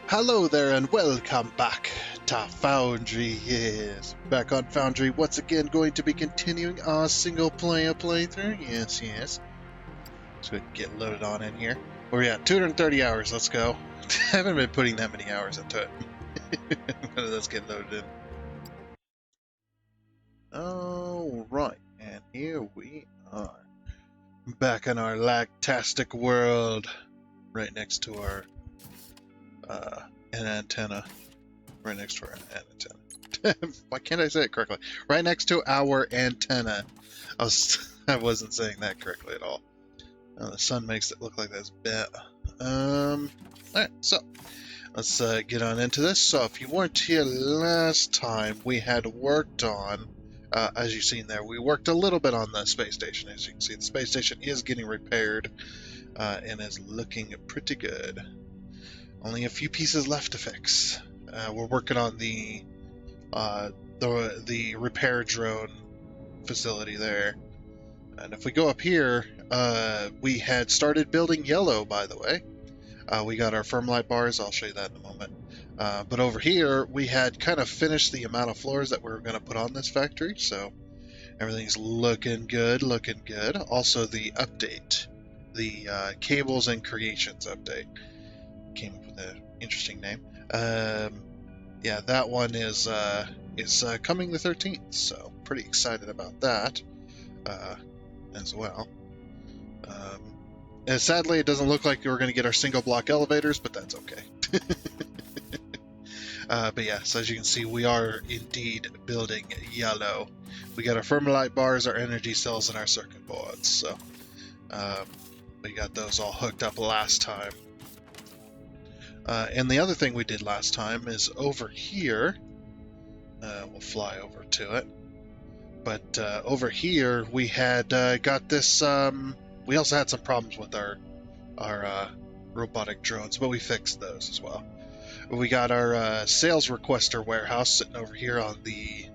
Hello there and welcome back to Foundry. Yes, back on Foundry, once again going to be continuing our single player playthrough. Yes. So we can get loaded on in here. We're at 230 hours, let's go. Haven't been putting that many hours into it. But let's get loaded in. Alright, and here we are. Back in our lactastic world. Right next to our an antenna. Right next to our antenna. Why can't I say it correctly? Right next to our antenna. I wasn't saying that correctly at all. The sun makes it look like that's bad. Alright, so let's get on into this. So if you weren't here last time, we had worked on, as you've seen there, we worked a little bit on the space station. As you can see, the space station is getting repaired and is looking pretty good. Only a few pieces left to fix. We're working on the repair drone facility there. And if we go up here, we had started building yellow, by the way. We got our firmlight bars. I'll show you that in a moment. But over here, we had kind of finished the amount of floors that we were going to put on this factory. So everything's looking good, looking good. Also, the update, the cables and creations update. Came up with an interesting name. Yeah, that one is coming the 13th, so pretty excited about that as well. And sadly, it doesn't look like we're going to get our single block elevators, but that's okay. But yeah, so as you can see, we are indeed building yellow. We got our firmlight bars, our energy cells, and our circuit boards. So we got those all hooked up last time. And the other thing we did last time is over here, we'll fly over to it, but over here we had got this, we also had some problems with our robotic drones, but we fixed those as well. We got our sales requester warehouse sitting over here on the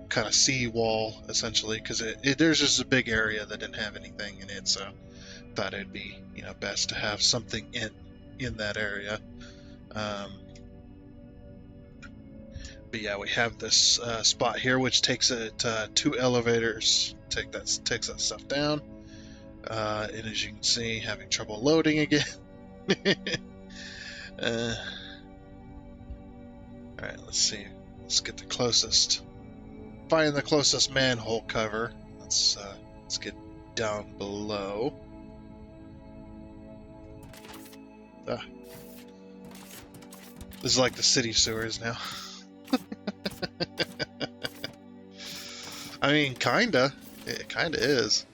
kind of sea wall, essentially, because there's just a big area that didn't have anything in it, so thought it'd be best to have something in that area. But yeah, we have this spot here, which takes it 2 elevators. Takes that stuff down. And as you can see, having trouble loading again. All right, let's see. Let's get the closest. Find the closest manhole cover. Let's get down below. This is like the city sewers now. I mean, kinda. It kinda is.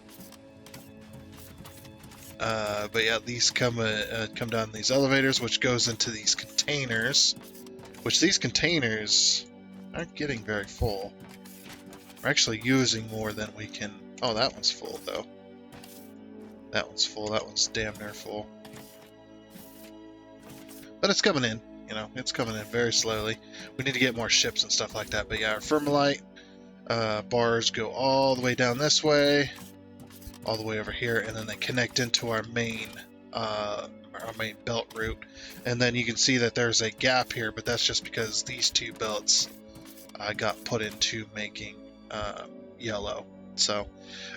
But yeah, these come down these elevators, which goes into these containers. Which these containers aren't getting very full. We're actually using more than we can. Oh, that one's full though. That one's full. That one's damn near full. But it's coming in. It's coming in very slowly. We need to get more ships and stuff like that. But yeah, our firmlight bars go all the way down this way, all the way over here, and then they connect into our main belt route. And then you can see that there's a gap here, but that's just because these 2 belts got put into making yellow. So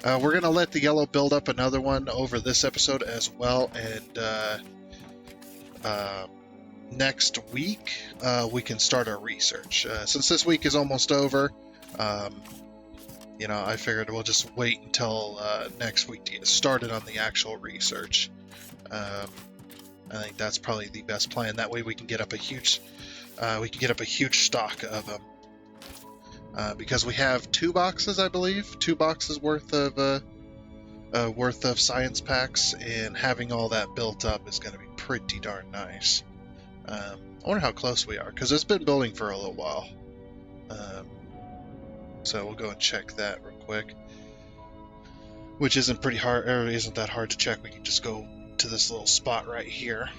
we're gonna let the yellow build up another one over this episode as well, and next week we can start our research. Since this week is almost over, I figured we'll just wait until next week to get started on the actual research. I think that's probably the best plan. That way we can get up a huge stock of them. Because we have 2 boxes, I believe, 2 boxes worth of science packs, and having all that built up is going to be pretty darn nice. I wonder how close we are, because it's been building for a little while. So we'll go and check that real quick. Which isn't that hard to check. We can just go to this little spot right here.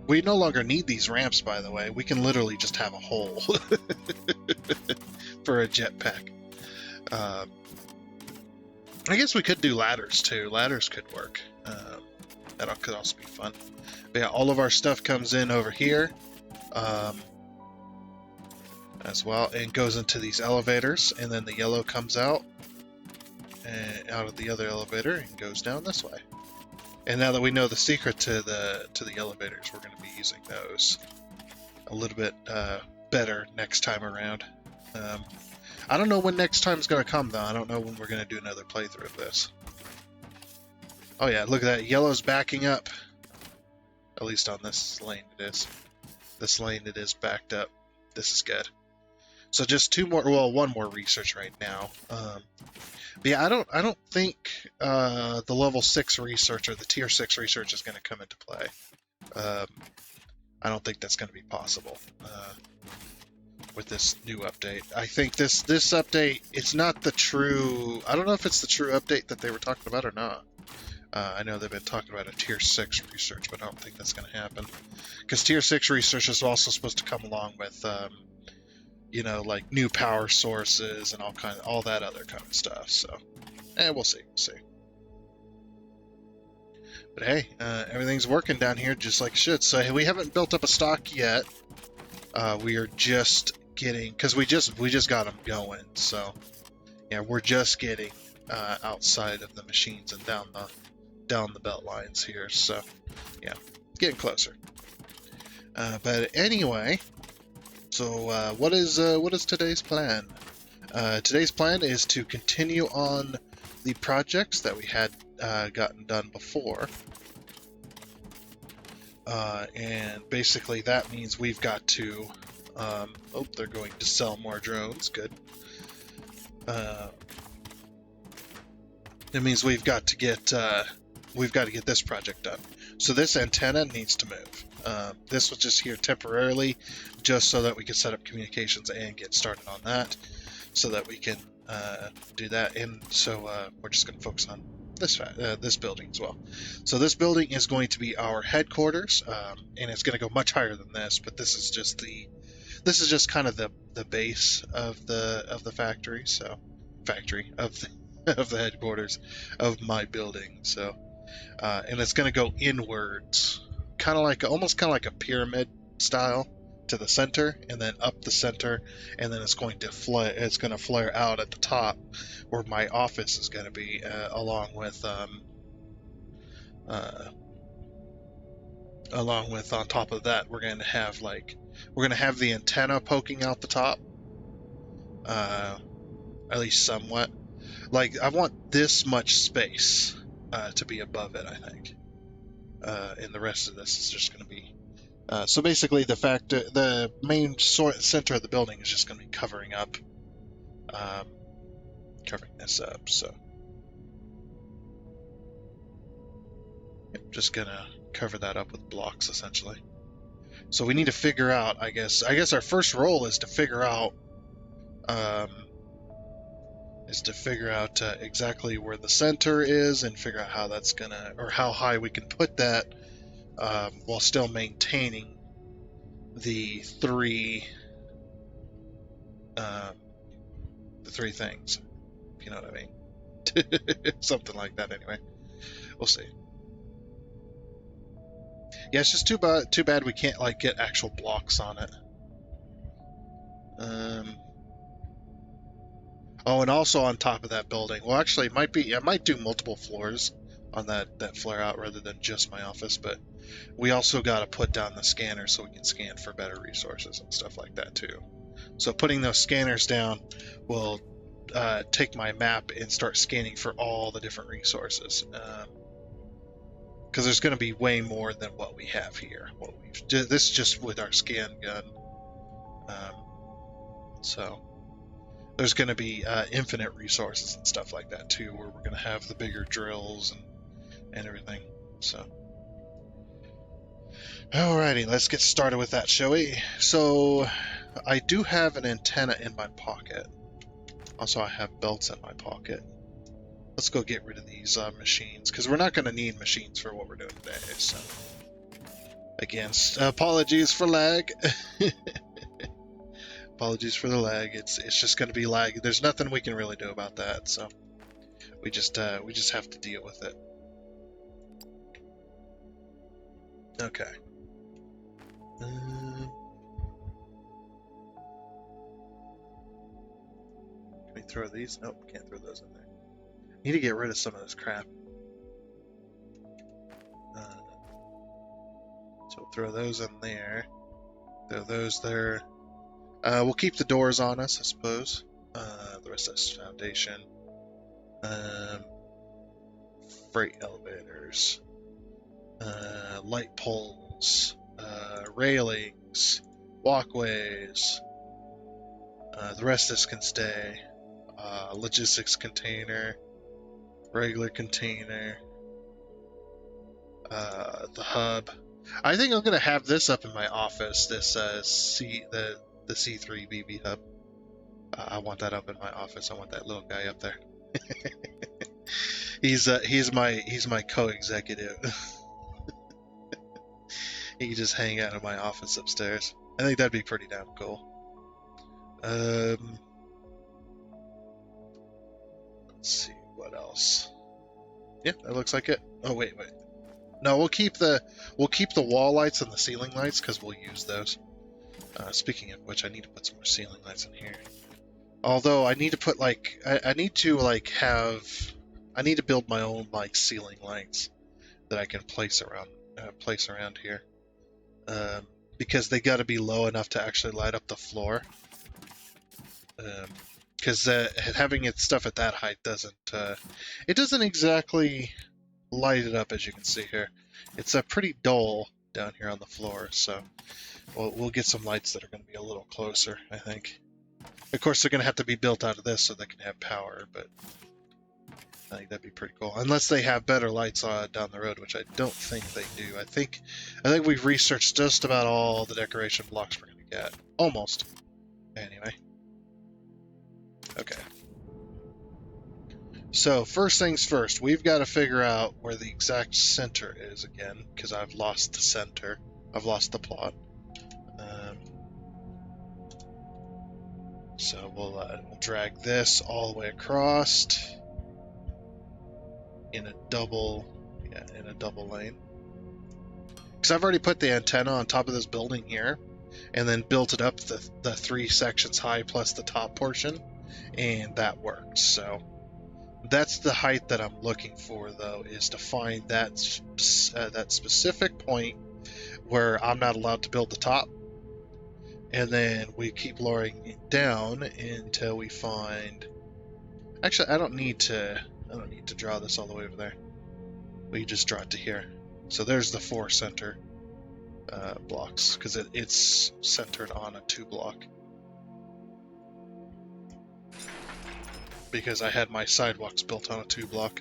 We no longer need these ramps, by the way. We can literally just have a hole for a jetpack. I guess we could do ladders too. Ladders could work. That could also be fun. But yeah, all of our stuff comes in over here. as well, and goes into these elevators, and then the yellow comes out and out of the other elevator and goes down this way. And now that we know the secret to the elevators, we're going to be using those a little bit better next time around. I don't know when next time's going to come, though. I don't know when we're going to do another playthrough of this. Oh yeah, look at that. Yellow's backing up. At least on this lane it is. This lane it is backed up. This is good. So just one more research right now. But yeah, I don't think the level 6 research or the tier 6 research is going to come into play. I don't think that's going to be possible with this new update. I think this update, it's not the true... I don't know if it's the true update that they were talking about or not. I know they've been talking about a tier 6 research, but I don't think that's going to happen. Because tier 6 research is also supposed to come along with, you know, like new power sources and all that other kind of stuff. So, we'll see. But hey, everything's working down here just like it should. So hey, we haven't built up a stock yet. We are just getting, because we just got them going. So yeah, we're just getting outside of the machines and down the belt lines here. So yeah, getting closer. But anyway, so what is today's plan? Today's plan is to continue on the projects that we had gotten done before. And basically that means we've got to, they're going to sell more drones, good. It means we've got to get this project done. So this antenna needs to move. This was just here temporarily, just so that we can set up communications and get started on that, so that we can do that. And so we're just going to focus on this building as well. So this building is going to be our headquarters, and it's going to go much higher than this. But this is just kind of the base of the factory. So of the headquarters of my building. So and it's going to go inwards, almost kind of like a pyramid style to the center, and then up the center, and then it's going to flare out at the top where my office is going to be, along with on top of that we're going to have the antenna poking out the top, at least somewhat. Like, I want this much space to be above it, I think, and the rest of this is just going to be so basically the main center of the building is just going to be covering this up. So just going to cover that up with blocks essentially. So we need to figure out, I guess our first role is to figure out exactly where the center is, and figure out how that's gonna, or how high we can put that, while still maintaining the three things, if you know what I mean. Something like that anyway. We'll see. Yeah, it's just too bad we can't get actual blocks on it. Oh, and also on top of that building. Well, actually, I might do multiple floors on that flare out rather than just my office, but we also got to put down the scanners so we can scan for better resources and stuff like that too. So putting those scanners down will take my map and start scanning for all the different resources. Because there's going to be way more than what we have here. This is just with our scan gun. So there's going to be infinite resources and stuff like that too, where we're going to have the bigger drills and everything. So, alrighty, let's get started with that, shall we? So, I do have an antenna in my pocket. Also, I have belts in my pocket. Let's go get rid of these machines, because we're not going to need machines for what we're doing today. So, again, apologies for lag. Apologies for the lag. It's just going to be lag. There's nothing we can really do about that. So we just have to deal with it. Okay. throw these? Nope, can't throw those in there. Need to get rid of some of this crap. So we'll throw those in there. Throw those there. We'll keep the doors on us, I suppose. The rest of this foundation. Freight elevators. Light poles. Railings. Walkways. The rest of this can stay. Logistics container. Regular container. The hub. I think I'm gonna have this up in my office. This the C3 BB hub. I want that up in my office. I want that little guy up there. he's my co-executive. He can just hang out in my office upstairs. I think that'd be pretty damn cool. Let's see what else. Yeah, that looks like it. Oh wait. No, we'll keep the wall lights and the ceiling lights because we'll use those. Speaking of which, I need to put some more ceiling lights in here. Although I need to put I need to build my own ceiling lights that I can place around here. Because they got to be low enough to actually light up the floor. Because having it stuff at that height doesn't exactly light it up, as you can see here. It's pretty dull down here on the floor, so we'll get some lights that are going to be a little closer, I think. Of course, they're going to have to be built out of this so they can have power, but I think that'd be pretty cool. Unless they have better lights down the road, which I don't think they do. I think we've researched just about all the decoration blocks we're going to get. Almost. Anyway. Okay. So, first things first, we've got to figure out where the exact center is again, because I've lost the center. I've lost the plot. So we'll drag this all the way across in a double lane. Because I've already put the antenna on top of this building here, and then built it up the 3 sections high plus the top portion, and that worked. So that's the height that I'm looking for, though, is to find that specific point where I'm not allowed to build the top, and then we keep lowering it down until we find. Actually, I don't need to draw this all the way over there. We just draw it to here. So there's the 4 center blocks, because it's centered on a 2 block. Because I had my sidewalks built on a 2 block.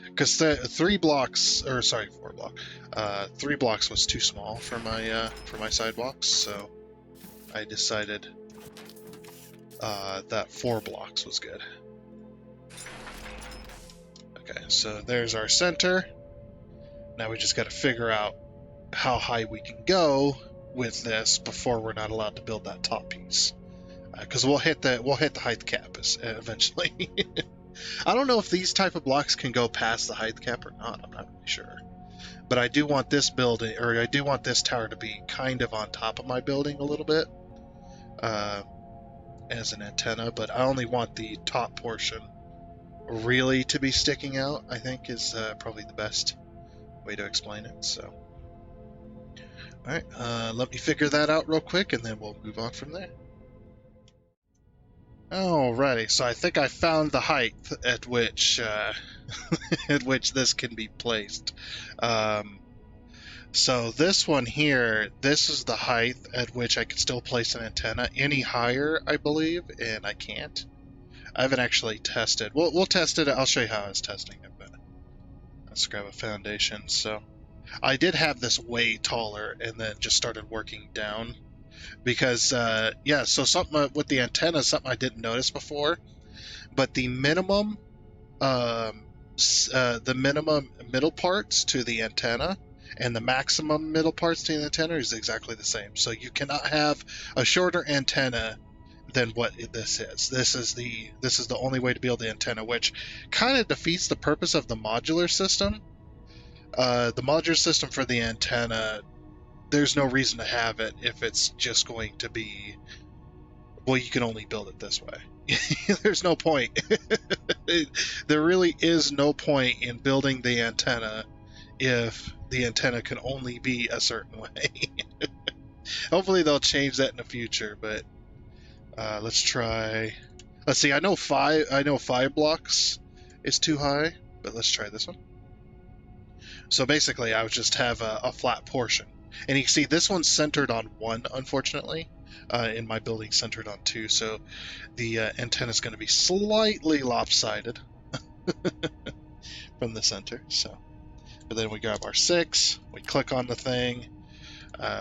Because the 4 blocks. 3 blocks was too small for my sidewalks, so I decided that 4 blocks was good. Okay, so there's our center. Now we just got to figure out how high we can go with this before we're not allowed to build that top piece. Because we'll hit the height cap eventually. I don't know if these type of blocks can go past the height cap or not. I'm not really sure. But I do want this building, or I do want this tower to be kind of on top of my building a little bit as an antenna. But I only want the top portion really to be sticking out, I think, is probably the best way to explain it. So, all right, let me figure that out real quick, and then we'll move on from there. Alrighty, so I think I found the height at which at which this can be placed. So this one here, this is the height at which I can still place an antenna. Any higher, I believe, and I can't. I haven't actually tested. We'll test it. I'll show you how I was testing it. But let's grab a foundation. So I did have this way taller, and then just started working down. Because, so something with the antenna, something I didn't notice before, but the minimum middle parts to the antenna and the maximum middle parts to the antenna is exactly the same. So you cannot have a shorter antenna than what this is. This is the only way to build the antenna, which kind of defeats the purpose of the modular system. The modular system for the antenna, there's no reason to have it if it's just going to be Well, you can only build it this way. There's no point. There really is no point in building the antenna if the antenna can only be a certain way. Hopefully they'll change that in the future, but let's try. Let's see. I know five blocks is too high, but let's try this one. So basically, I would just have a flat portion, and you can see this one's centered on 1, unfortunately. In my building, centered on 2, so the antenna is going to be slightly lopsided from the center. So, but then we grab our 6, we click on the thing,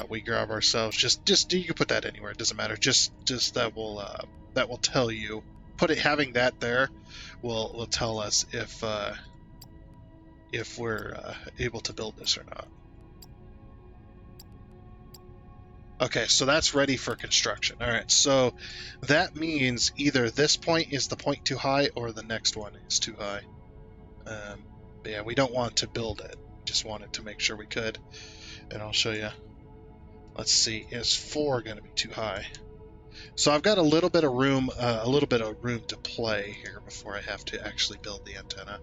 we grab ourselves. Just you can put that anywhere. It doesn't matter. Just that will tell you. Having that there will tell us if we're able to build this or not. Okay, so that's ready for construction. All right, so that means either this point is the point too high or the next one is too high. But yeah, we don't want to build it. Just wanted to make sure we could. And I'll show you. Let's see, is 4 going to be too high? So I've got a little bit of room to play here before I have to actually build the antenna.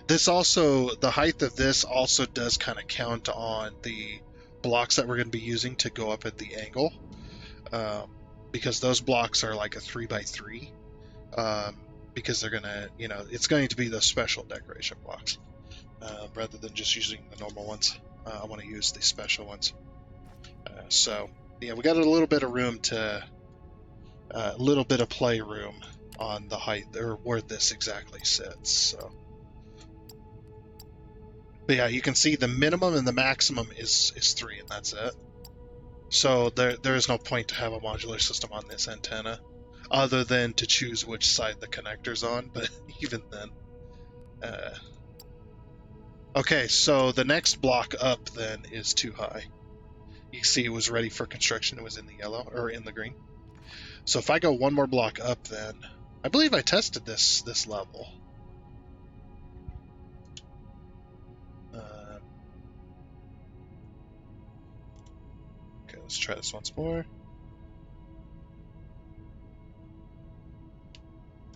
The height of this also does kind of count on the blocks that we're going to be using to go up at the angle, because those blocks are like a 3x3, because they're gonna, it's going to be the special decoration blocks, rather than just using the normal ones. I want to use the special ones. So yeah, we got a little bit of room a little bit of play room on the height, or where this exactly sits. So. But yeah, you can see the minimum and the maximum is 3, and that's it. So there is no point to have a modular system on this antenna, other than to choose which side the connector's on, but even then. Okay, so the next block up then is too high. You can see it was ready for construction. It was in the yellow, or in the green. So if I go one more block up then, I believe I tested this level. Let's try this once more.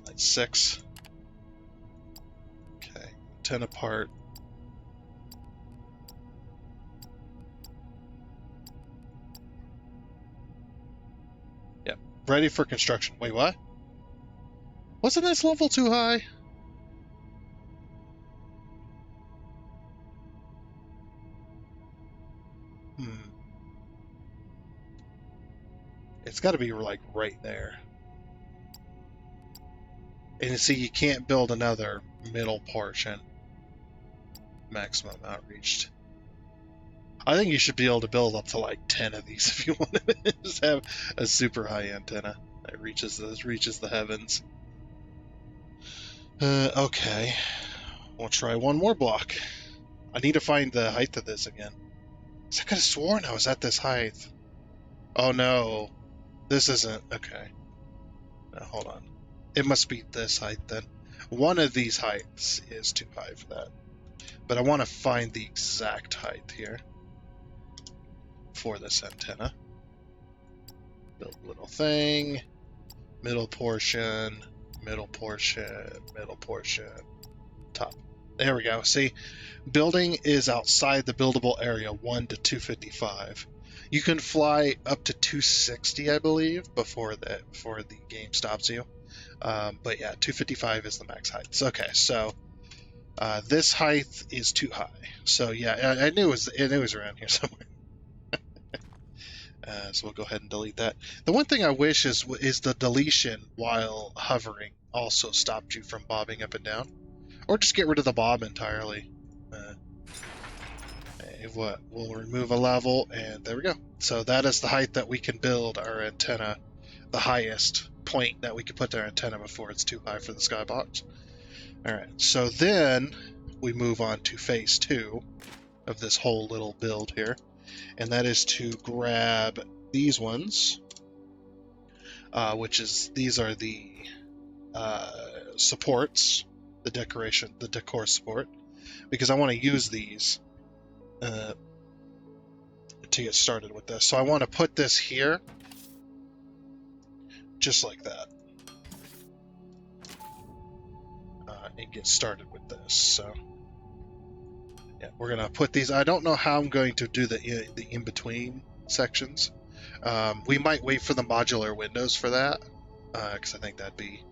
That's 6. Okay, 10 apart. Yep, ready for construction. Wait, what? Wasn't this level too high? It's got to be like right there. And you see, you can't build another middle portion. Maximum outreached. I think you should be able to build up to like 10 of these if you want to just have a super high antenna that reaches the heavens. Okay, we'll try one more block. I need to find the height of this again. I could have sworn I was at this height. Oh no, this isn't. Okay, now, hold on. It must be this height then. One of these heights is too high for that. But I want to find the exact height here for this antenna. Build a little thing. Middle portion. Middle portion. Middle portion. Top. There we go. See, building is outside the buildable area 1 to 255. You can fly up to 260, I believe, before the game stops you. But yeah, 255 is the max height. Okay, so this height is too high. So yeah, I knew it was around here somewhere. So we'll go ahead and delete that. The one thing I wish is the deletion while hovering also stopped you from bobbing up and down, or just get rid of the bob entirely. We'll remove a level, and there we go. So that is the height that we can build our antenna, the highest point that we can put our antenna before it's too high for the skybox. Alright, so then we move on to phase 2 of this whole little build here, and that is to grab these ones, these are the supports, the decor support, because I want to use these to get started with this. So I want to put this here, just like that. And get started with this. So yeah, we're gonna put these. I don't know how I'm going to do the in-between sections. We might wait for the modular windows for that, because I think that'd be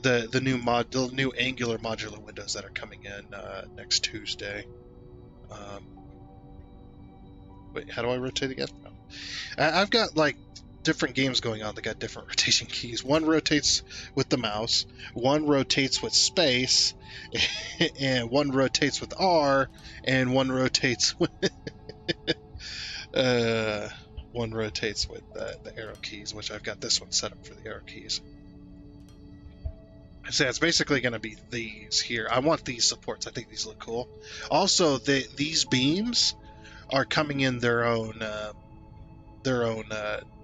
the new angular modular windows that are coming in next Tuesday. Wait, how do I rotate again? No. I've got like different games going on that got different rotation keys. One rotates with the mouse, one rotates with space, and one rotates with R, and one rotates with one rotates with the arrow keys, which I've got this one set up for the arrow keys. So it's basically going to be these here. I want these supports. I think these look cool. Also, these beams are coming in their own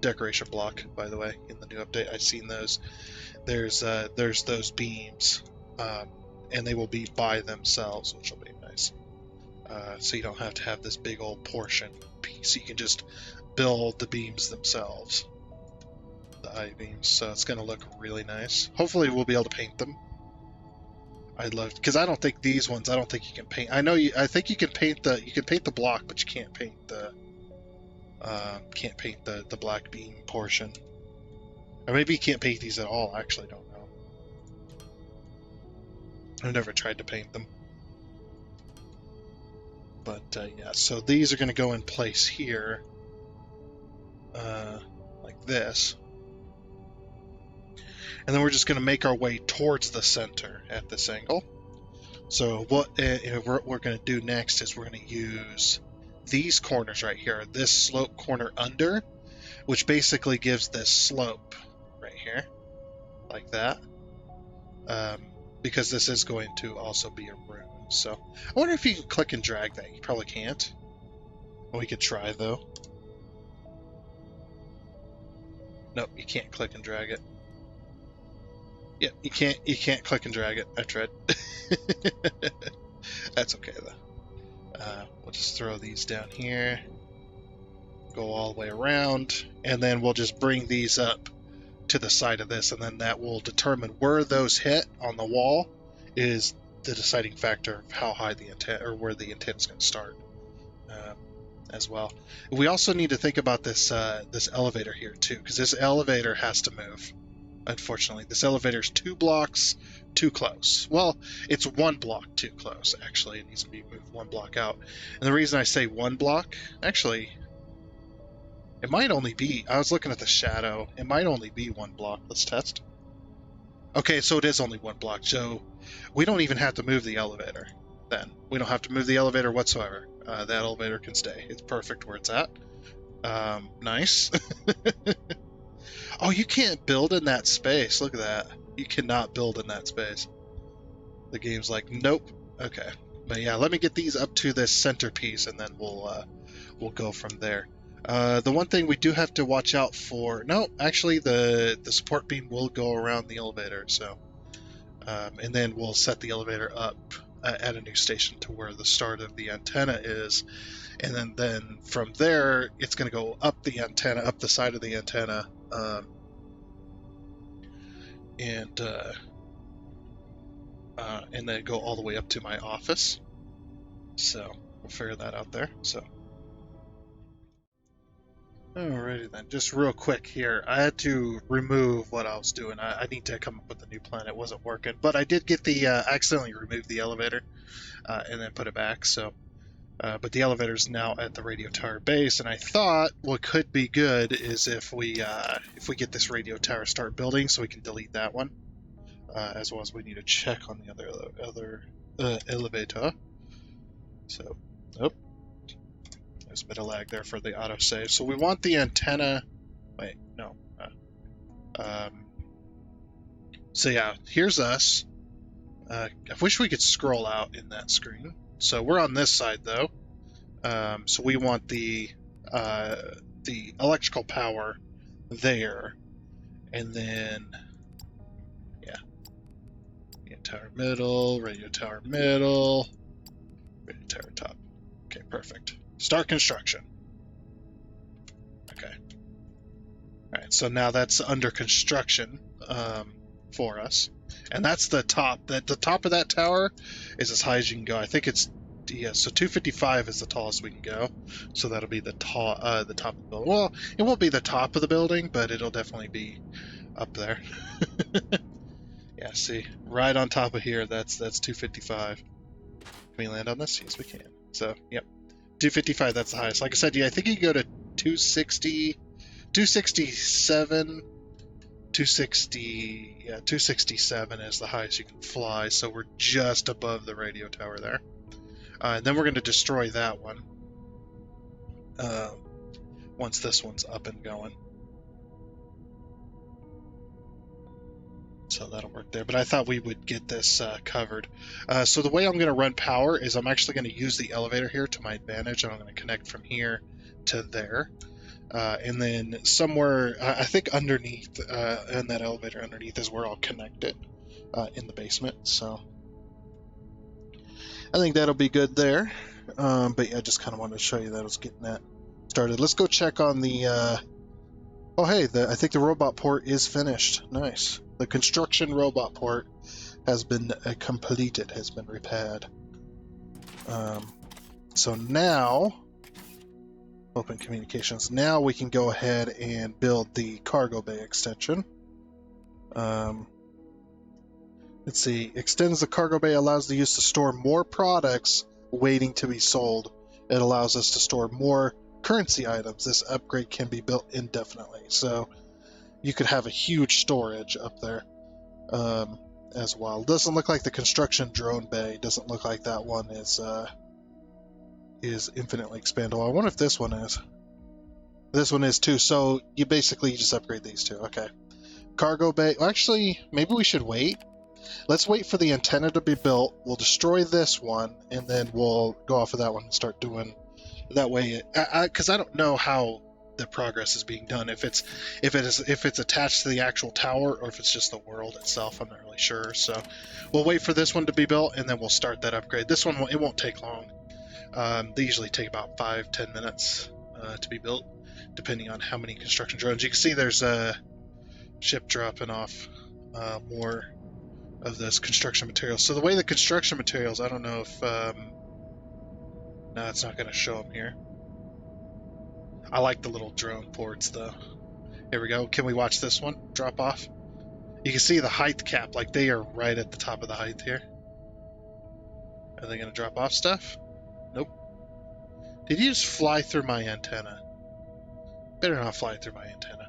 decoration block, by the way, in the new update. I've seen those. There's those beams, and they will be by themselves, which will be nice. So you don't have to have this big old portion piece. You can just build the beams themselves, the I-beams. So it's going to look really nice. Hopefully we'll be able to paint them. I'd love, because I don't think these ones, I don't think you can paint. I think you can paint the block, but you can't paint the black beam portion. Or maybe you can't paint these at all. I actually don't know. I've never tried to paint them. But yeah, so these are going to go in place here, like this. And then we're just going to make our way towards the center at this angle. So what we're going to do next is we're going to use these corners right here, this slope corner under, which basically gives this slope right here, like that, because this is going to also be a rune. So I wonder if you can click and drag that. You probably can't. We could try though. Nope, you can't click and drag it. Yeah, you can't click and drag it. I tried. That's okay though. We'll just throw these down here, go all the way around, and then we'll just bring these up to the side of this, and then that will determine where those hit on the wall is the deciding factor of how high the antenna, or where the antenna is going to start, as well. We also need to think about this this elevator here too, because this elevator has to move. Unfortunately, this elevator is 2 blocks too close. Well, it's 1 block too close, actually. It needs to be moved 1 block out. And the reason I say 1 block, actually, it might only be, I was looking at the shadow, it might only be 1 block. Let's test. Okay, so it is only 1 block, so we don't even have to move the elevator then. We don't have to move the elevator whatsoever. That elevator can stay. It's perfect where it's at. Nice. Oh, you can't build in that space. Look at that. You cannot build in that space. The game's like, nope. Okay. But yeah, let me get these up to this centerpiece, and then we'll go from there. The one thing we do have to watch out for... No, actually, the support beam will go around the elevator, so... and then we'll set the elevator up at a new station to where the start of the antenna is. And then from there, it's going to go up the antenna, up the side of the antenna, and then go all the way up to my office. So we'll figure that out there. So alrighty then, just real quick here, I had to remove what I was doing. I need to come up with a new plan. It wasn't working, but I did get the accidentally removed the elevator and then put it back. So but the elevator is now at the radio tower base, and I thought what could be good is if we get this radio tower start building, so we can delete that one, as well as we need to check on the other elevator. So, oh, there's a bit of lag there for the autosave. So we want the antenna. Wait, no. So yeah, here's us. I wish we could scroll out in that screen. So we're on this side though. So we want the electrical power there, and then yeah, radio tower middle, radio tower middle, radio tower top. Okay, perfect. Start construction. Okay. All right, right, so now that's under construction for us, and that's the top. That the top of that tower is as high as you can go. I think it's so 255 is the tallest we can go. So that'll be the top of the building. Well, it won't be the top of the building, but it'll definitely be up there. Yeah, see, right on top of here. That's 255. Can we land on this? Yes, we can. So, yep, 255. That's the highest. Like I said, yeah, I think you can go to 260, 267. 260, yeah, 267 is the highest you can fly, so we're just above the radio tower there. And then we're going to destroy that one once this one's up and going. So that'll work there, but I thought we would get this covered. So the way I'm going to run power is I'm actually going to use the elevator here to my advantage, and I'm going to connect from here to there. And then somewhere, I think underneath, in that elevator underneath is where I'll connect it in the basement. So I think that'll be good there. But yeah, I just kind of wanted to show you that I was getting that started. Let's go check on the... Oh, hey, I think the robot port is finished. Nice. The construction robot port has been completed, has been repaired. So now... Open communications. Now we can go ahead and build the cargo bay extension. Let's see. Extends the cargo bay, allows the use to store more products waiting to be sold. It allows us to store more currency items. This upgrade can be built indefinitely. So you could have a huge storage up there as well. Doesn't look like the construction drone bay. Doesn't look like that one is infinitely expandable. I wonder if this one is. This one is too. So you basically just upgrade these two. Okay. Cargo bay. Actually, maybe we should wait. Let's wait for the antenna to be built. We'll destroy this one, and then we'll go off of that one and start doing that way. Because I don't know how the progress is being done. If it's attached to the actual tower, or if it's just the world itself. I'm not really sure. So we'll wait for this one to be built, and then we'll start that upgrade. This one, it won't take long. They usually take about 5-10 minutes to be built, depending on how many construction drones. You can see there's a ship dropping off more of this construction materials. So the way the construction materials, I don't know if... no, it's not going to show them here. I like the little drone ports, though. Here we go. Can we watch this one drop off? You can see the height cap, like they are right at the top of the height here. Are they going to drop off stuff? Nope. Did you just fly through my antenna? Better not fly through my antenna.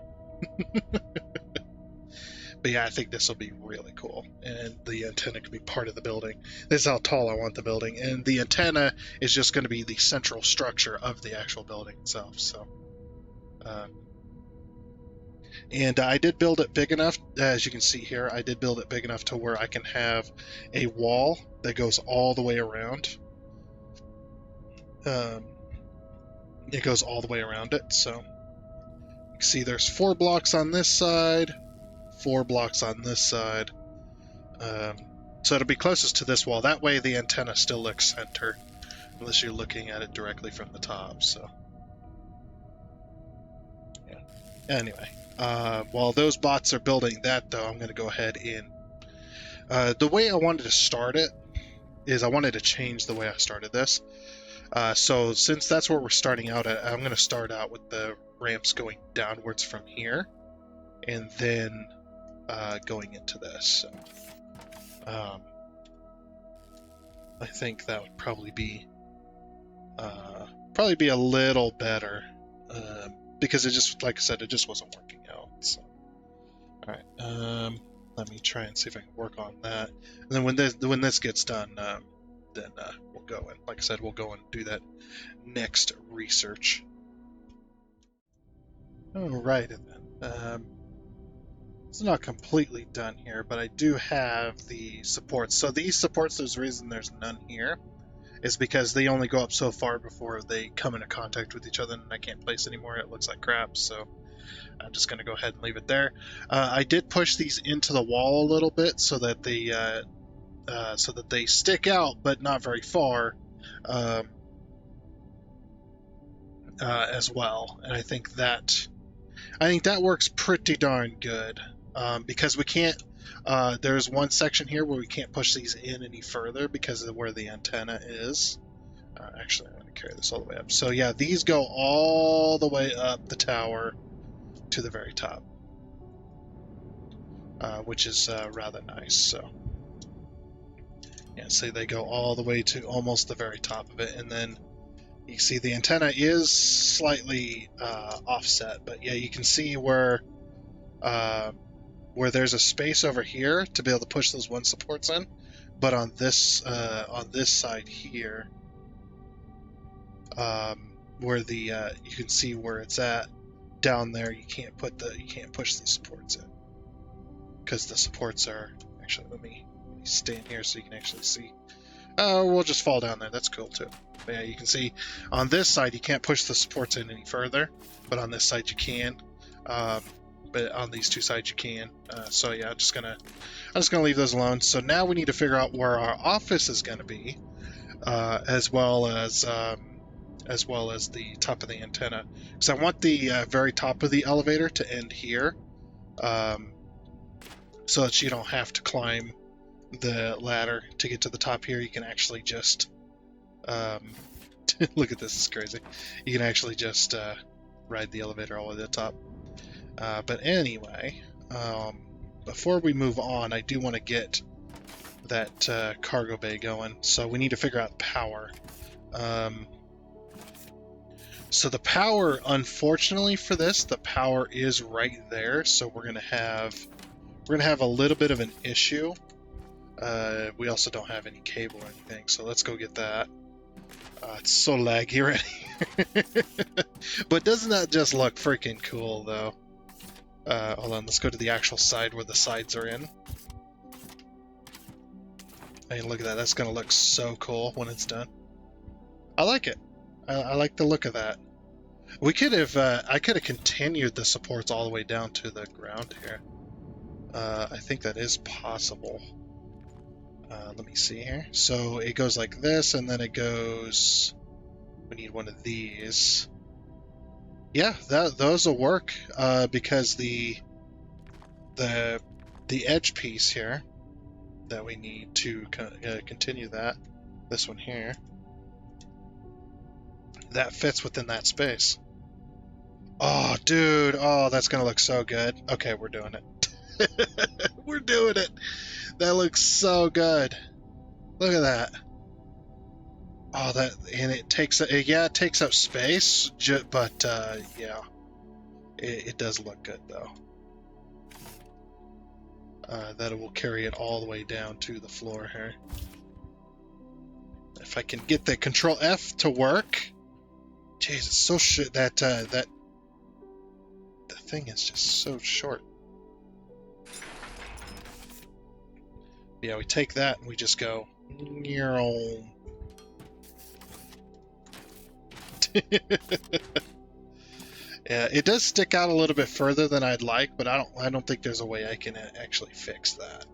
But yeah, I think this will be really cool. And the antenna could be part of the building. This is how tall I want the building. And the antenna is just going to be the central structure of the actual building itself. So, and I did build it big enough, as you can see here, I did build it big enough to where I can have a wall that goes all the way around. It goes all the way around it. So you can see there's 4 blocks on this side, 4 blocks on this side. So it'll be closest to this wall. That way the antenna still looks center, unless you're looking at it directly from the top. So yeah. Anyway, while those bots are building that, though, I'm going to go ahead and the way I wanted to start it is I wanted to change the way I started this. So since that's where we're starting out at, I'm going to start out with the ramps going downwards from here, and then going into this. So, I think that would probably be a little better, because it just, like I said, it just wasn't working out. So, all right, let me try and see if I can work on that, and then when this gets done, then we'll go and, like I said, we'll go and do that next research. All right, and then it's not completely done here, but I do have the supports. So these supports, there's a reason there's none here, is because they only go up so far before they come into contact with each other, and I can't place anymore. It looks like crap, so I'm just going to go ahead and leave it there. I did push these into the wall a little bit so that they stick out, but not very far, as well. And I think I think that works pretty darn good, because we can't. There's one section here where we can't push these in any further because of where the antenna is. Actually, I'm going to carry this all the way up. So yeah, these go all the way up the tower to the very top, which is rather nice. So yeah, see, they go all the way to almost the very top of it, and then you see the antenna is slightly offset, but yeah, you can see where there's a space over here to be able to push those one supports in, but on this side here, where the you can see where it's at down there, you can't push the supports in because the supports are actually. Let me stand here so you can actually see. We'll just fall down there. That's cool too. But yeah, you can see on this side you can't push the supports in any further, but on this side you can. But on these two sides you can. So yeah, I'm just gonna leave those alone. So now we need to figure out where our office is gonna be, as well as the top of the antenna. Because I want the very top of the elevator to end here, so that you don't have to climb the ladder to get to the top here. You can actually just look at this, it's crazy. You can actually just ride the elevator all the way to the top. But anyway, before we move on, I do want to get that cargo bay going. So we need to figure out power. So the power, unfortunately for this, the power is right there. So we're gonna have a little bit of an issue. We also don't have any cable or anything, so let's go get that. It's so laggy right here. But doesn't that just look freaking cool, though? Hold on, let's go to the actual side where the sides are in. Hey, look at that. That's going to look so cool when it's done. I like it. I like the look of that. We could have, I could have continued the supports all the way down to the ground here. I think that is possible. Let me see here. So it goes like this, and then it goes. We need one of these. Yeah, those will work because the edge piece here that we need to continue that. This one here. That fits within that space. Oh, dude. Oh, that's gonna look so good. Okay, we're doing it. We're doing it. That looks so good. Look at that. Oh, that, and it takes up space, but yeah, it does look good though. That will carry it all the way down to the floor here. If I can get the Control F to work. Jeez, it's so shit that the thing is just so short. Yeah, we take that and we just go. Yeah, it does stick out a little bit further than I'd like, but I don't think there's a way I can actually fix that.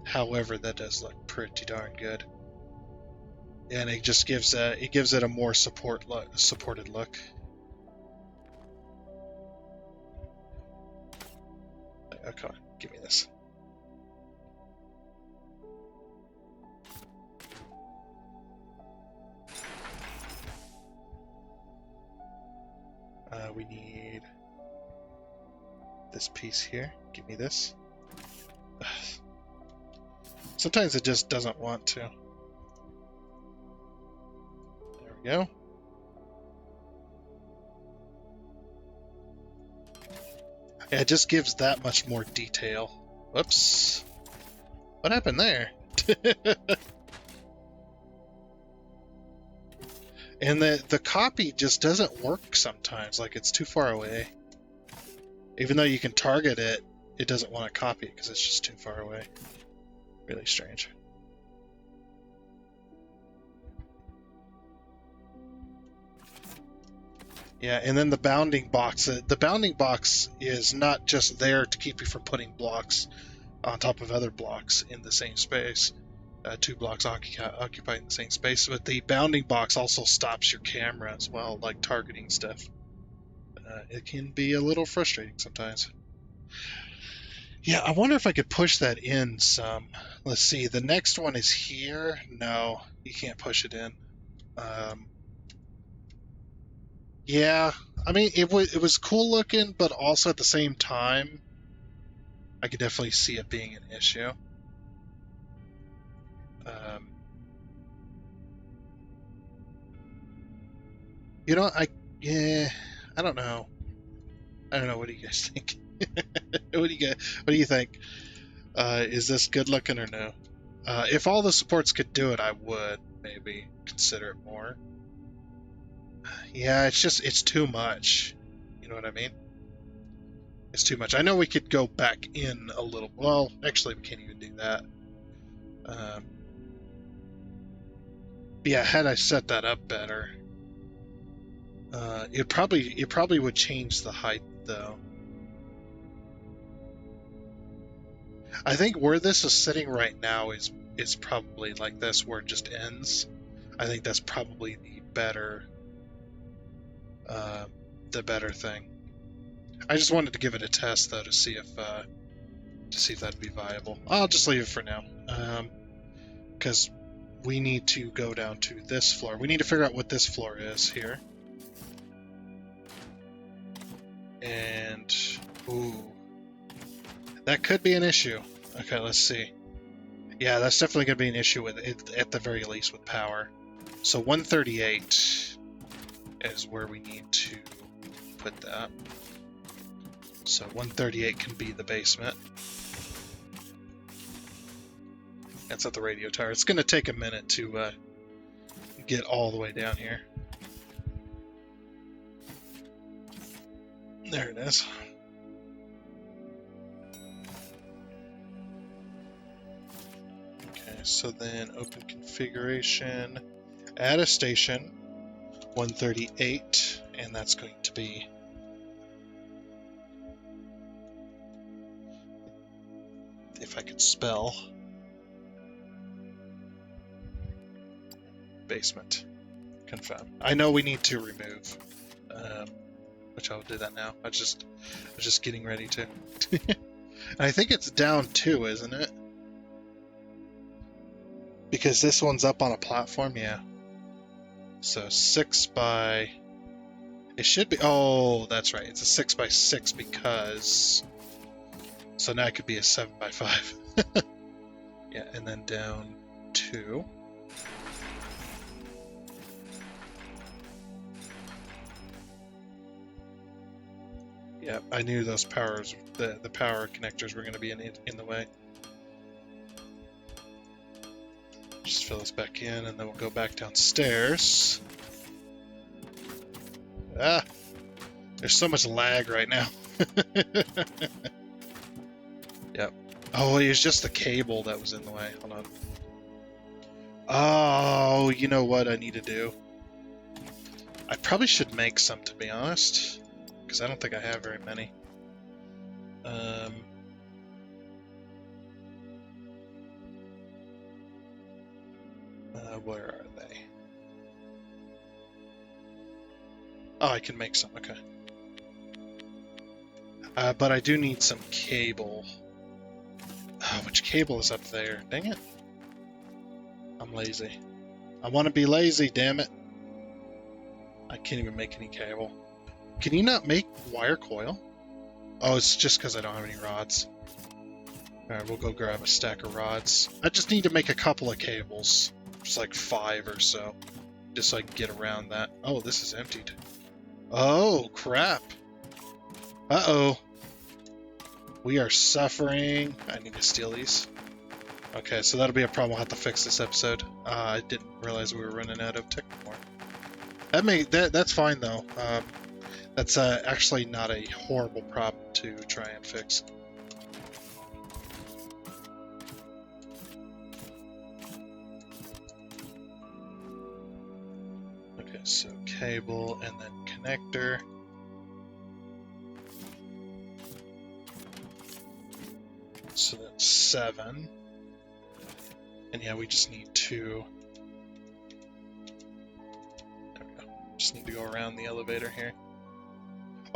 However, that does look pretty darn good, and it just gives it a more supported look. Okay, give me this. We need this piece here. Give me this. Sometimes it just doesn't want to. There we go. Yeah, it just gives that much more detail. Whoops. What happened there? And the copy just doesn't work sometimes, like it's too far away. Even though you can target it, it doesn't want to copy it because it's just too far away. Really strange. Yeah, and then the bounding box. The bounding box is not just there to keep you from putting blocks on top of other blocks in the same space. Two blocks occupied in the same space, but the bounding box also stops your camera as well, like targeting stuff. It can be a little frustrating sometimes. Yeah, I wonder if I could push that in some. Let's see, the next one is here. No, you can't push it in. Yeah, I mean, it was cool looking, but also at the same time, I could definitely see it being an issue. Um, yeah, I don't know. I don't know. What do you guys think? What do you think? Is this good looking or no? If all the supports could do it, I would maybe consider it more. Yeah, it's too much. You know what I mean? It's too much. I know we could go back in a little. Well, actually, we can't even do that. Yeah, had I set that up better, it probably would change the height though. I think where this is sitting right now is probably like this, where it just ends. I think that's probably uh, the better thing. I just wanted to give it a test though to see if that'd be viable. I'll just leave it for now, because we need to go down to this floor. We need to figure out what this floor is here. And ooh, that could be an issue. Okay, let's see. Yeah, that's definitely going to be an issue with it, at the very least, with power. So 138 is where we need to put that. So 138 can be the basement. That's at the radio tower. It's going to take a minute to get all the way down here. There it is. Okay, so then open configuration, add a station, 138, and that's going to be if I could spell basement. Confirm. I know we need to remove, which I'll do that now. I was just getting ready to. I think it's down 2, isn't it? Because this one's up on a platform, yeah. So 6 by. It should be. Oh, that's right. It's a 6 by 6 because. So now it could be a 7 by 5. Yeah, and then down 2. Yeah, I knew those the power connectors were going to be in the way. Just fill this back in, and then we'll go back downstairs. Ah, there's so much lag right now. Yep. Oh, it was just the cable that was in the way. Hold on. Oh, you know what I need to do? I probably should make some, to be honest, because I don't think I have very many. Where are they? Oh, I can make some, okay. But I do need some cable. Oh, which cable is up there? Dang it. I'm lazy. I want to be lazy, damn it. I can't even make any cable. Can you not make wire coil? Oh, it's just because I don't have any rods. Alright, we'll go grab a stack of rods. I just need to make a couple of cables. Just like 5 or so. Just so I can get around that. Oh, this is emptied. Oh, crap. Uh-oh. We are suffering. I need to steal these. Okay, so that'll be a problem. I'll have to fix this episode. I didn't realize we were running out of technomore. That's fine, though. That's actually not a horrible problem to try and fix. Okay, so cable and then connector. So that's 7. And yeah, we just need 2. There we go. Just need to go around the elevator here.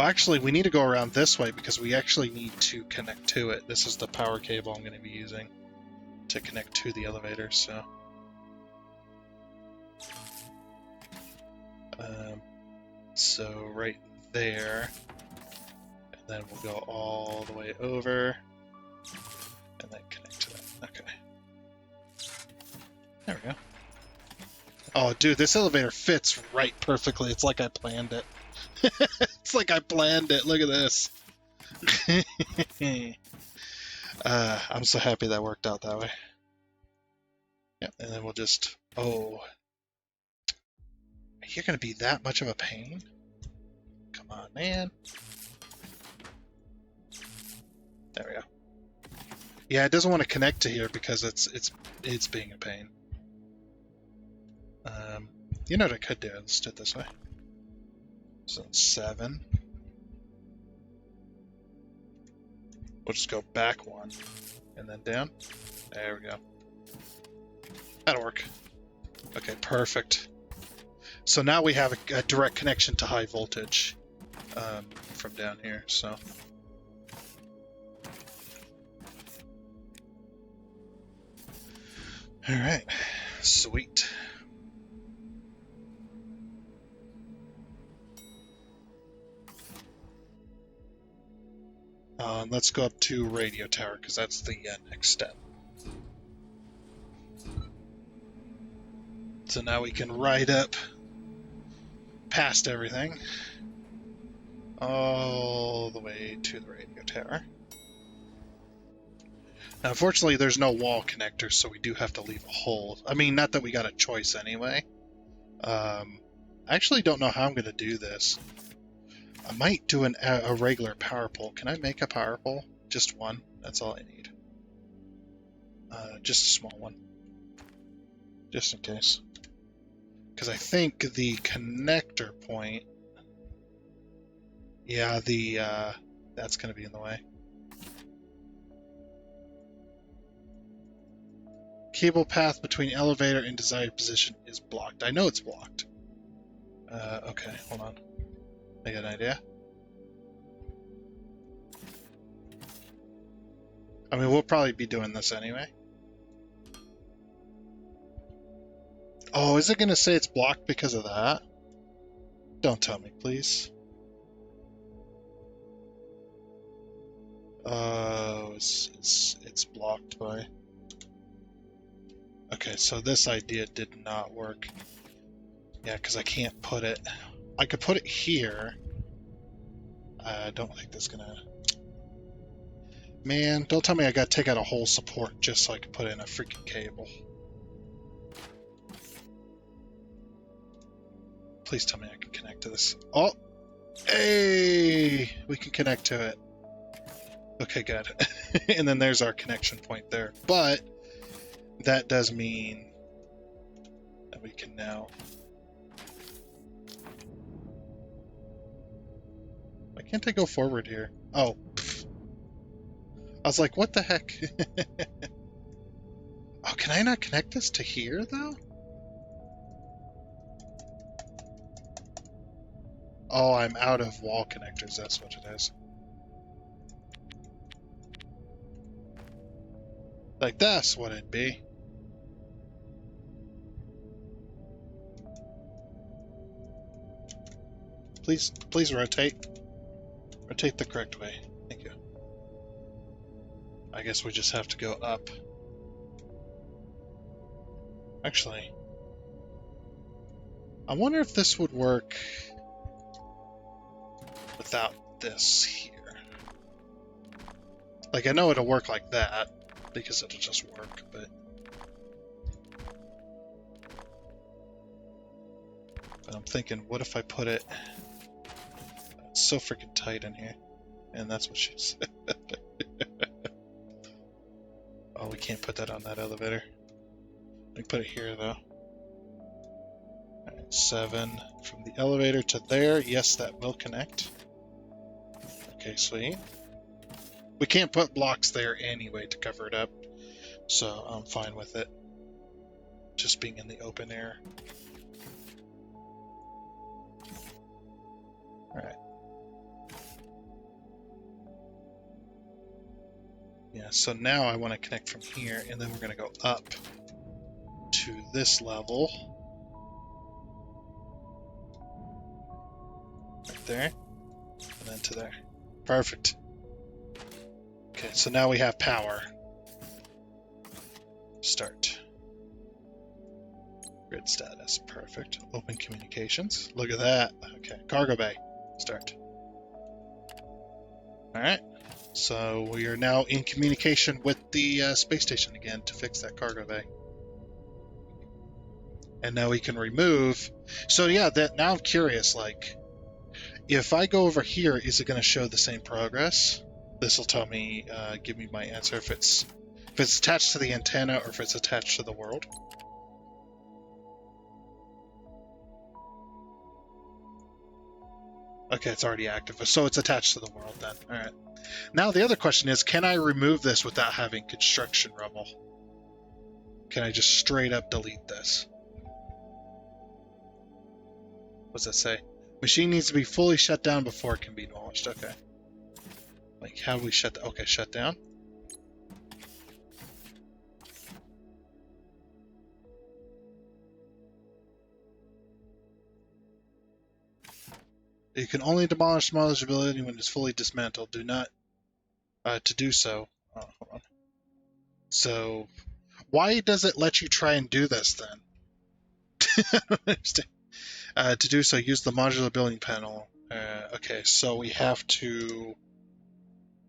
Well, actually, we need to go around this way because we actually need to connect to it. This is the power cable I'm going to be using to connect to the elevator, so... so right there, and then we'll go all the way over, and then connect to that. Okay. There we go. Oh, dude, this elevator fits right perfectly. It's like I planned it. It's like I planned it. Look at this. I'm so happy that worked out that way. Yep, and then we'll just... Oh. You're going to be that much of a pain? Come on, man. There we go. Yeah, it doesn't want to connect to here because it's being a pain. You know what I could do? Let's do it this way. So 7. We'll just go back 1 and then down. There we go. That'll work. Okay, perfect. So now we have a direct connection to high voltage from down here. So. All right, sweet. Let's go up to radio tower because that's the next step. So now we can ride up past everything all the way to the radio tower. Now, unfortunately, there's no wall connector, so we do have to leave a hole. I mean, not that we got a choice anyway. I actually don't know how I'm going to do this. I might do a regular power pole. Can I make a power pole? Just one. That's all I need. Just a small one. Just in case. Because I think the connector point... Yeah, that's going to be in the way. Cable path between elevator and desired position is blocked. I know it's blocked. Okay, hold on. I got an idea. I mean, we'll probably be doing this anyway. Oh, is it going to say it's blocked because of that? Don't tell me, please. Oh, it's blocked by... Okay, so this idea did not work. Yeah, because I can't put it... I could put it here. I don't think that's gonna... Man, don't tell me I gotta take out a whole support just so I can put in a freaking cable. Please tell me I can connect to this. Oh! Hey! We can connect to it. Okay, good. And then there's our connection point there. But that does mean that we can now... Why can't I go forward here? Oh, pff. I was like, what the heck? Oh, can I not connect this to here, though? Oh, I'm out of wall connectors, that's what it is. Like, that's what it'd be. Please rotate. Rotate the correct way. Thank you. I guess we just have to go up. Actually, I wonder if this would work without this here. Like, I know it'll work like that, because it'll just work, but... But I'm thinking, what if I put it... It's so freaking tight in here. And that's what she said. Oh, we can't put that on that elevator. We put it here, though. Alright, 7 from the elevator to there. Yes, that will connect. Okay, sweet. We can't put blocks there anyway to cover it up, so I'm fine with it. Just being in the open air. Alright. Yeah, so now I want to connect from here, and then we're going to go up to this level. Right there. And then to there. Perfect. Okay, so now we have power. Start. Grid status. Perfect. Open communications. Look at that. Okay, cargo bay. Start. Alright. So we are now in communication with the space station again to fix that cargo bay. And now we can remove. So yeah, that now I'm curious, like, if I go over here, is it going to show the same progress? This will tell me, give me my answer if it's attached to the antenna or if it's attached to the world. Okay, it's already active, so it's attached to the world then. All right. Now the other question is, can I remove this without having construction rubble? Can I just straight up delete this? What's that say? Machine needs to be fully shut down before it can be demolished. Okay. Like, how do we shut down? Okay, shut down. You can only demolish demolishability when it's fully dismantled. Do not to do so. Oh, hold on. So, why does it let you try and do this then? I don't understand. To do so, use the modular building panel. Okay, so we have to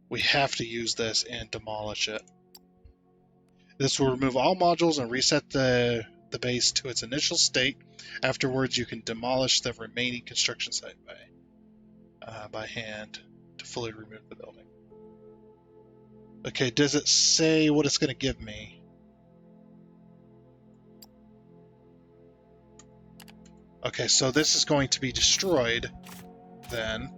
use this and demolish it. This will remove all modules and reset the base to its initial state. Afterwards, you can demolish the remaining construction site by hand to fully remove the building. Okay, does it say what it's going to give me? Okay, so this is going to be destroyed then.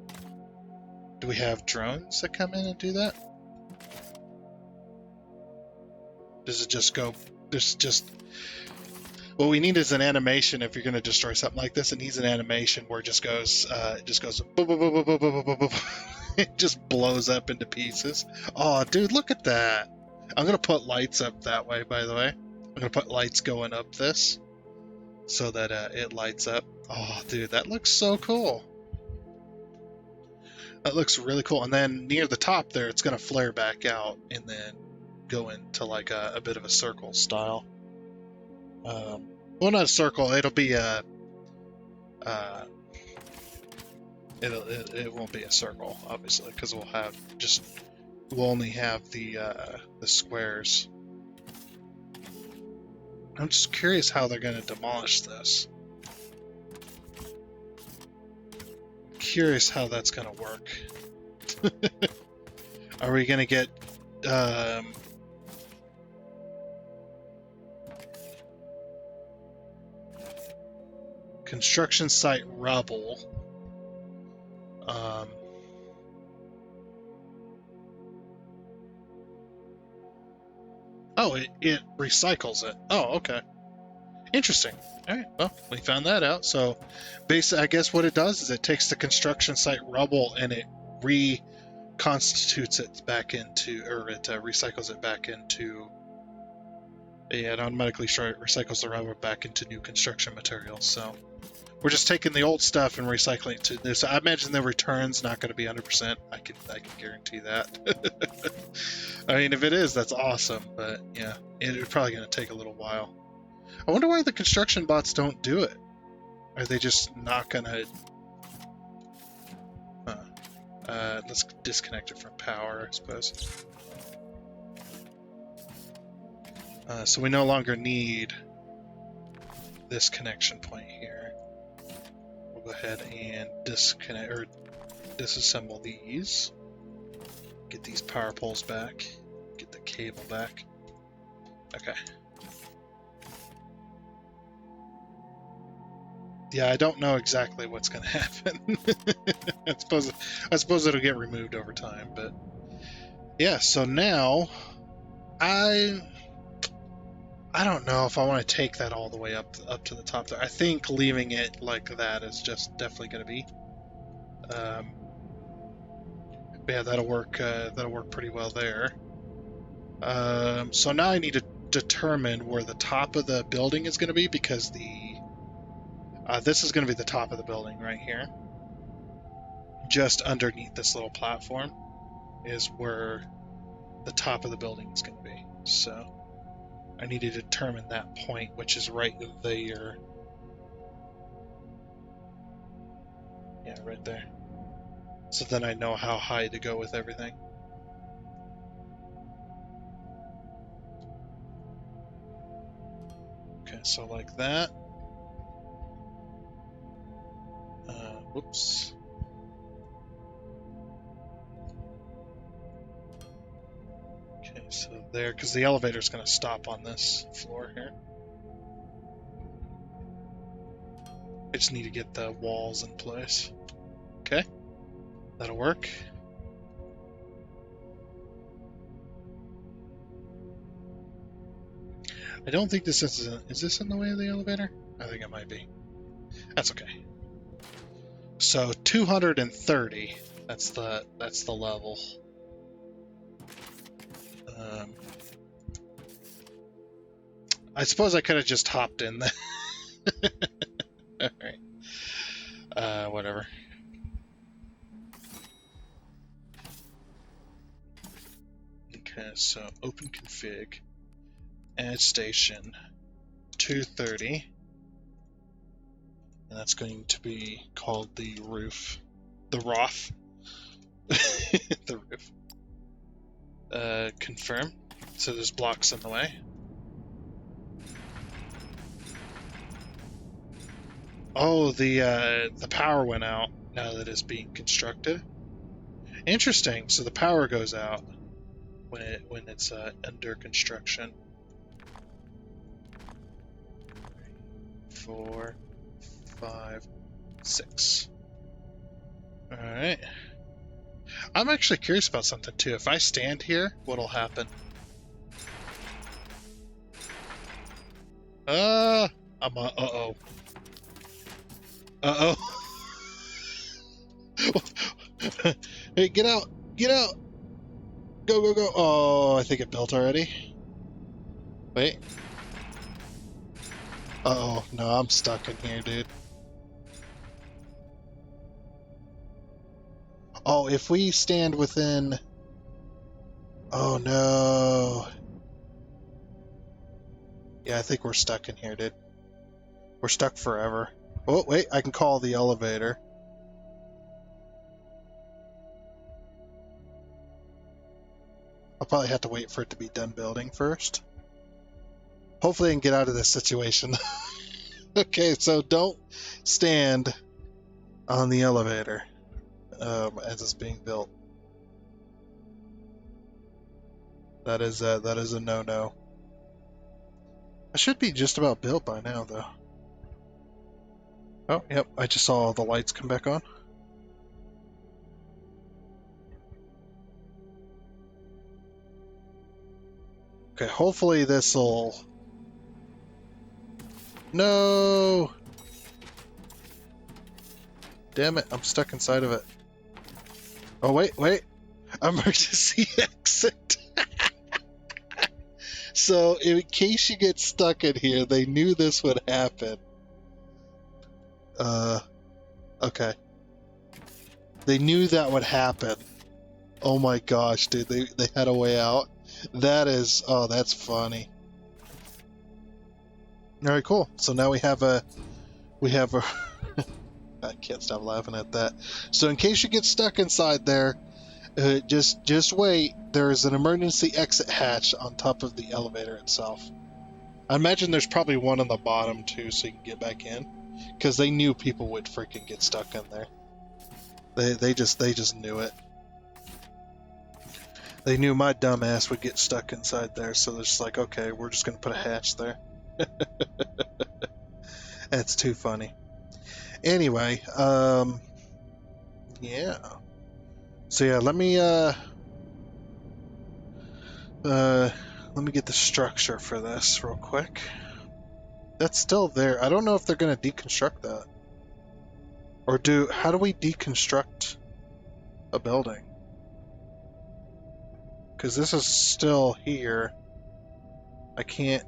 Do we have drones that come in and do that? Does it just go... There's just... What we need is an animation if you're going to destroy something like this. It needs an animation where it just goes... boop, boop, boop, boop, boop, boop, boop, boop. It just blows up into pieces. Oh, dude, look at that. I'm going to put lights up that way, by the way. I'm going to put lights going up this so that it lights up. Oh, dude, that looks so cool. That looks really cool. And then near the top there, it's going to flare back out and then go into like a bit of a circle style. Well, not a circle. It'll be a... It won't be a circle, obviously, because we'll only have the squares. I'm just curious how they're going to demolish this. I'm curious how that's going to work. Are we going to get construction site rubble? Oh, it recycles it. Oh, okay. Interesting. All right, well, we found that out. So, basically, I guess what it does is it takes the construction site rubble and it reconstitutes it back into, or it recycles it back into, yeah, it automatically recycles the rubber back into new construction materials. So, we're just taking the old stuff and recycling it to this. So I imagine the return's not going to be 100%. I can guarantee that. I mean, if it is, that's awesome. But yeah, it's probably going to take a little while. I wonder why the construction bots don't do it. Are they just not going to... let's disconnect it from power, I suppose. So we no longer need this connection point here. We'll go ahead and disconnect or disassemble these. Get these power poles back. Get the cable back. Okay. Yeah, I don't know exactly what's going to happen. I suppose it'll get removed over time, but yeah. So now, I don't know if I want to take that all the way up to the top there. I think leaving it like that is just definitely going to be. But yeah, that'll work. That'll work pretty well there. So now I need to determine where the top of the building is going to be, because this is going to be the top of the building right here. Just underneath this little platform is where the top of the building is going to be. So I need to determine that point, which is right there. Yeah, right there. So then I know how high to go with everything. Okay, so like that. Whoops. Okay, so there, because the elevator's going to stop on this floor here. I just need to get the walls in place. Okay, that'll work. I don't think this is this in the way of the elevator? I think it might be. That's okay. So 230, that's the level. I suppose I could have just hopped in there. Alright. Whatever. Okay, so open config. Add station 230. And that's going to be called the roof. The Roth. The roof. Confirm. So there's blocks in the way. Oh, the power went out now that it's being constructed. Interesting. So the power goes out when it's under construction. 4, 5, 6. All right. I'm actually curious about something too. If I stand here, what'll happen? Uh-oh. Uh-oh. Hey, get out! Get out! Go, go, go! Oh, I think it built already. Wait. Uh-oh. No, I'm stuck in here, dude. Oh, if we stand within... Oh, no. Yeah, I think we're stuck in here, dude. We're stuck forever. Oh, wait, I can call the elevator. I'll probably have to wait for it to be done building first. Hopefully I can get out of this situation. Okay, so don't stand on the elevator as it's being built. That is a no-no. I should be just about built by now, though. Oh, yep, I just saw all the lights come back on. Okay, hopefully this'll... No! Damn it, I'm stuck inside of it. Oh, wait. Emergency exit. So, in case you get stuck in here, they knew this would happen. Okay. They knew that would happen. Oh my gosh, dude, they had a way out. That is, oh, that's funny. Alright, cool. So now we have a I can't stop laughing at that. So in case you get stuck inside there, just wait. There is an emergency exit hatch on top of the elevator itself. I imagine there's probably one on the bottom too, so you can get back in, because they knew people would freaking get stuck in there. They just knew it. They knew my dumb ass would get stuck inside there, so they're just like, okay, we're just gonna put a hatch there. That's too funny. Anyway, yeah. So yeah, let me get the structure for this real quick. That's still there. I don't know if they're gonna deconstruct that. Or how do we deconstruct a building? because this is still here. I can't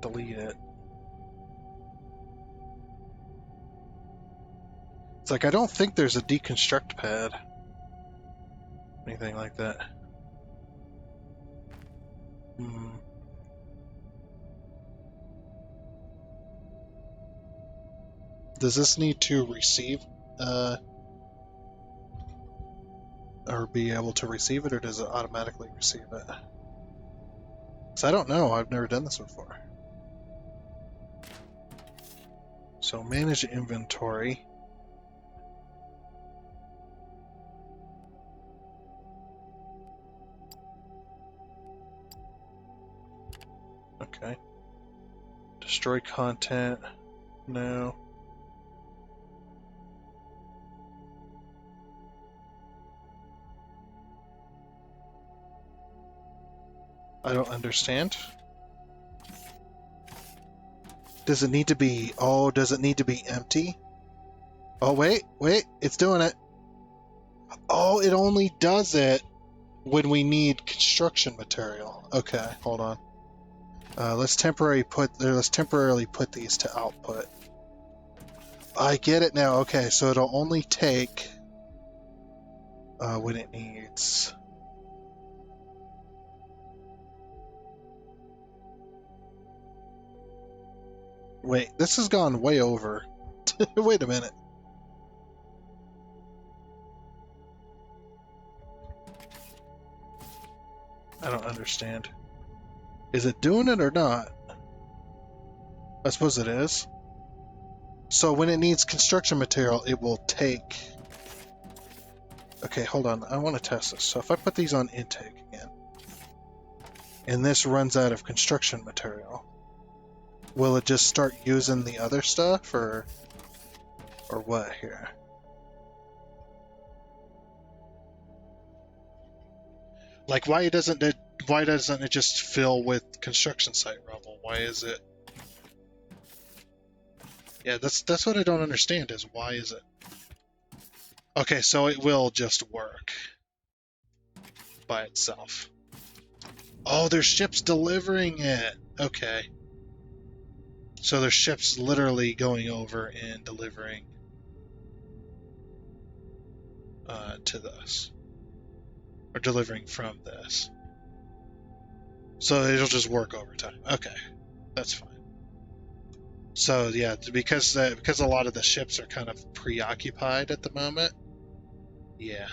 delete it. It's like I don't think there's a deconstruct pad, anything like that. Does this need to receive, or be able to receive it, or does it automatically receive it? So I don't know. I've never done this before. So manage inventory. Okay. Destroy content. No. I don't understand. Does it need to be... Oh, does it need to be empty? Oh, wait. It's doing it. Oh, it only does it when we need construction material. Okay, hold on. Let's temporarily put these to output. I get it now. Okay, so it'll only take when it needs. Wait, this has gone way over. Wait a minute. I don't understand. Is it doing it or not? I suppose it is. So when it needs construction material, it will take... Okay, hold on. I want to test this. So if I put these on intake again, and this runs out of construction material, will it just start using the other stuff, or what here? Like, why doesn't it just fill with construction site rubble? Why is it? Yeah, that's what I don't understand, is why is it? Okay, so it will just work by itself. Oh, there's ships delivering it. Okay. So there's ships literally going over and delivering to this. Or delivering from this. So it'll just work over time. Okay. That's fine. So yeah, because a lot of the ships are kind of preoccupied at the moment. Yeah.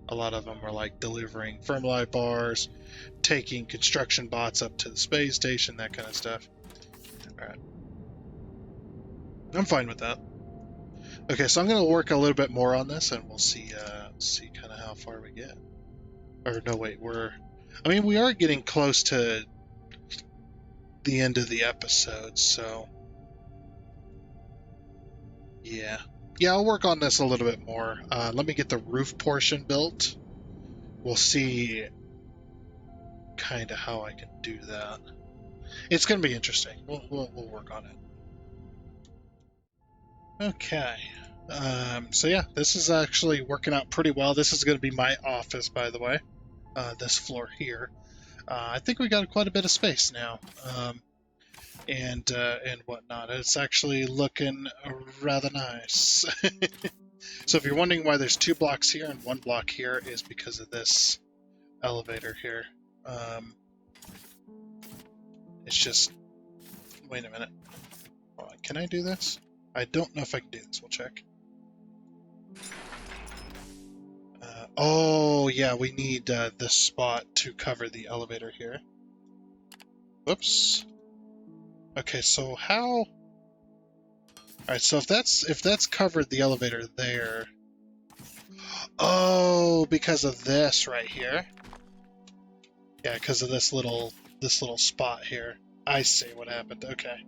A lot of them are like delivering firmlight bars, taking construction bots up to the space station, that kind of stuff. Alright. I'm fine with that. Okay, so I'm going to work a little bit more on this, and we'll see kind of how far we get. Or no, wait, we are getting close to the end of the episode, so yeah. Yeah, I'll work on this a little bit more. Let me get the roof portion built. We'll see kind of how I can do that. It's going to be interesting. We'll work on it. Okay. So yeah, this is actually working out pretty well. This is going to be my office, by the way. This floor here. I think we got quite a bit of space now, and whatnot. It's actually looking rather nice. So if you're wondering why there's 2 blocks here and 1 block here, is because of this elevator here. It's just... Wait a minute. Hold on. Can I do this? I don't know if I can do this. We'll check. Oh, yeah, we need this spot to cover the elevator here. Whoops. Okay, so how... Alright, so if that's covered the elevator there... Oh, because of this right here. Yeah, because of this little spot here. I see what happened. Okay.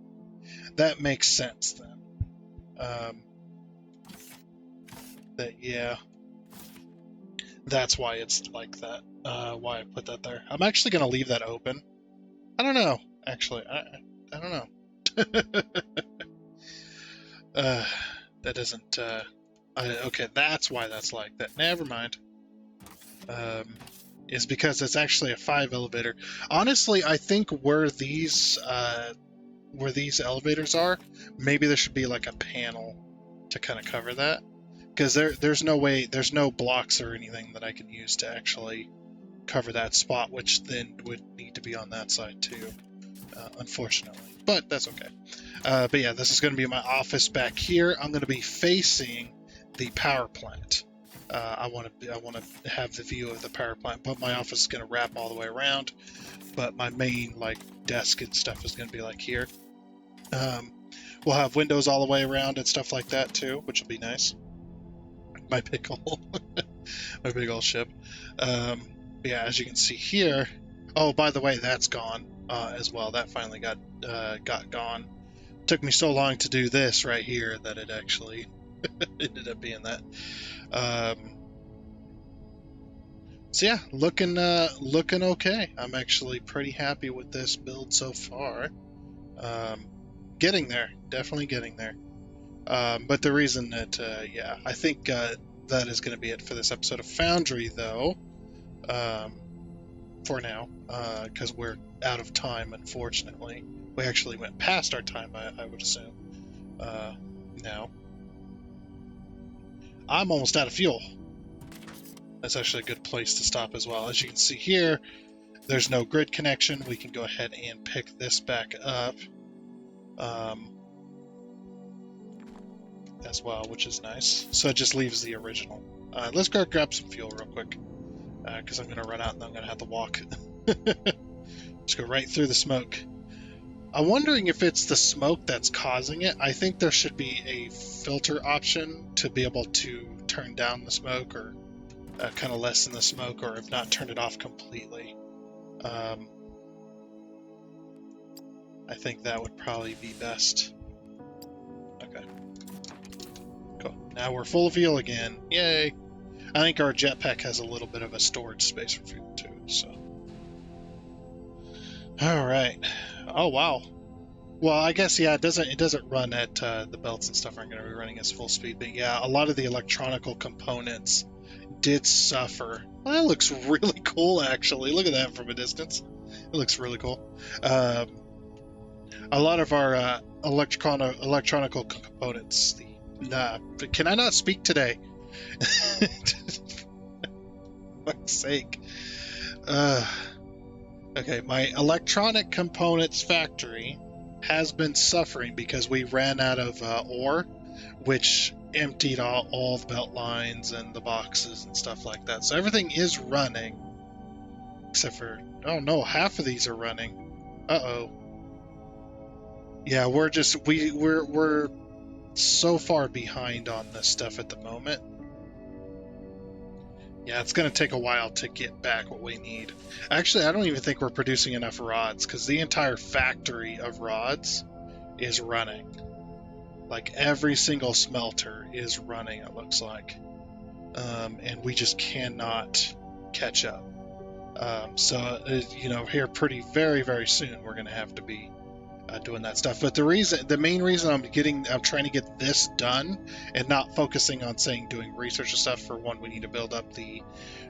That makes sense then. Yeah. That's why it's like that. Why I put that there. I'm actually going to leave that open. I don't know, actually. I don't know. That isn't... okay, that's why that's like that. Never mind. is because it's actually a 5 elevator. Honestly, I think where these elevators are, maybe there should be like a panel to kind of cover that, because there's no way, there's no blocks or anything that I can use to actually cover that spot, which then would need to be on that side too, unfortunately. But that's okay. But yeah, this is going to be my office back here. I'm going to be facing the power plant. I want to have the view of the power plant, but my office is going to wrap all the way around. But my main like desk and stuff is going to be like here. We'll have windows all the way around and stuff like that too, which will be nice. My big old ship. Yeah, as you can see here. Oh, by the way, that's gone as well. That finally got gone. Took me so long to do this right here that it actually ended up being that. So yeah, looking okay. I'm actually pretty happy with this build so far. Getting there, definitely getting there. But the reason that yeah, I think that is going to be it for this episode of Foundry, though. For now, because we're out of time, unfortunately. We actually went past our time, I would assume. Now. I'm almost out of fuel. That's actually a good place to stop as well. As you can see here, there's no grid connection. We can go ahead and pick this back up as well, which is nice. So it just leaves the original. Let's go grab some fuel real quick, because I'm going to run out and I'm going to have to walk. Just go right through the smoke. I'm wondering if it's the smoke that's causing it. I think there should be a filter option to be able to turn down the smoke, or kind of lessen the smoke, or if not, turn it off completely. I think that would probably be best. Okay. Cool. Now we're full of fuel again. Yay! I think our jetpack has a little bit of a storage space for fuel too, so. Alright. Oh wow. Well, I guess yeah, it doesn't run at the belts and stuff aren't going to be running at full speed, but yeah, a lot of the electronical components did suffer. Well, that looks really cool, actually. Look at that from a distance. It looks really cool. A lot of our electronical components. Can I not speak today? For fuck's sake. Okay, my electronic components factory has been suffering because we ran out of ore, which emptied all the belt lines and the boxes and stuff like that. So everything is running, except for, oh no, half of these are running. Uh-oh. Yeah, we're so far behind on this stuff at the moment. Yeah, it's going to take a while to get back what we need. Actually, I don't even think we're producing enough rods, because the entire factory of rods is running. Like, every single smelter is running, it looks like. And we just cannot catch up. So, you know, here very, very soon, we're going to have to be doing that stuff. But the main reason I'm trying to get this done and not focusing on doing research and stuff. For one, we need to build up the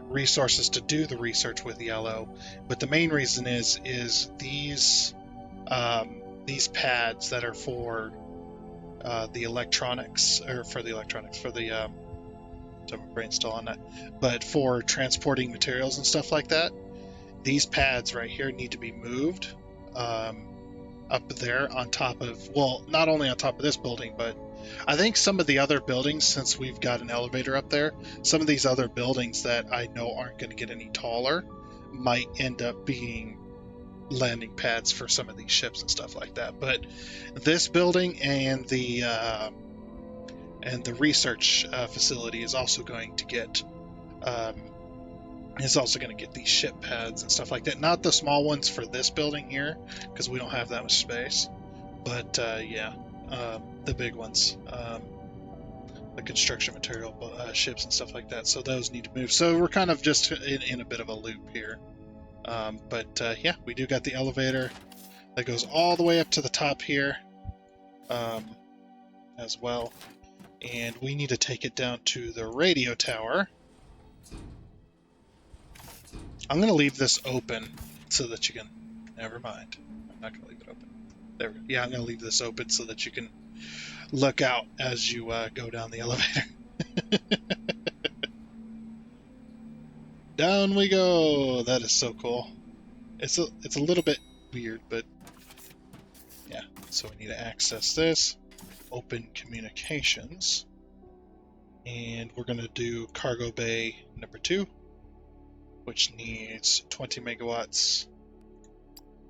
resources to do the research with yellow. But the main reason is these pads that are for the electronics, or for the electronics, for the my brain's still on that, but for transporting materials and stuff like that, these pads right here need to be moved up there on top of, well, not only on top of this building, but I think some of the other buildings, since we've got an elevator up there, some of these other buildings that I know aren't going to get any taller might end up being landing pads for some of these ships and stuff like that. But this building and the research facility is also going to get these ship pads and stuff like that. Not the small ones for this building here, because we don't have that much space. But yeah, the big ones, the construction material ships and stuff like that. So those need to move. So we're kind of just in a bit of a loop here. But yeah, we do got the elevator that goes all the way up to the top here as well. And we need to take it down to the radio tower. I'm going to leave this open so that you can... Never mind. I'm not going to leave it open. There we go. Yeah, I'm going to leave this open so that you can look out as you go down the elevator. Down we go! That is so cool. It's a little bit weird, but yeah. So we need to access this. Open communications. And we're going to do cargo bay number 2, which needs 20 megawatts.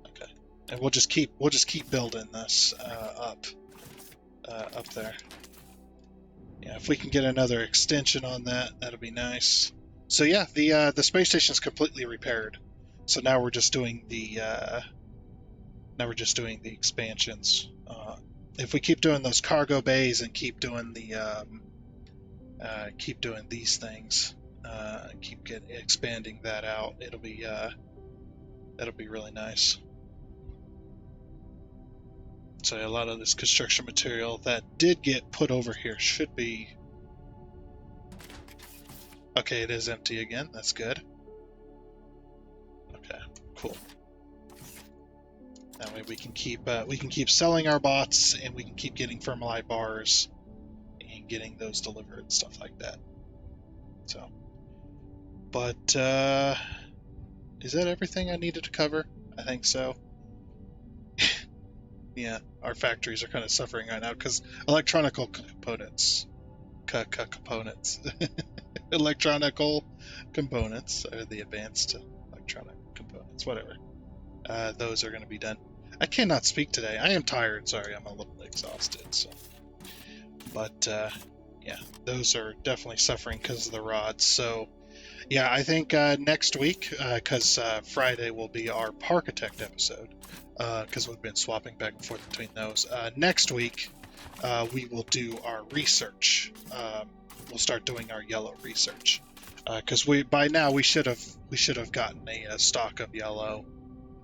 Okay. And we'll just keep building this up there. Yeah, if we can get another extension on that, that'll be nice. So yeah, the space station's completely repaired. So now we're just doing the expansions. If we keep doing those cargo bays and keep doing these things, expanding that out, that'll be really nice. So a lot of this construction material that did get put over here should be... Okay, it is empty again. That's good. Okay, cool. That way we can keep selling our bots, and we can keep getting Fermilite bars and getting those delivered and stuff like that. So, but is that everything I needed to cover? I think so. Yeah, our factories are kind of suffering right now because electronical components, electronical components, or the advanced electronic components, whatever. Those are going to be done. I cannot speak today. I am tired. Sorry, I'm a little exhausted. So, but yeah, those are definitely suffering because of the rods. So, yeah, I think next week, because Friday will be our Parkitect episode, because we've been swapping back and forth between those. Next week, we will do our research. We'll start doing our yellow research, because by now we should have gotten a stock of yellow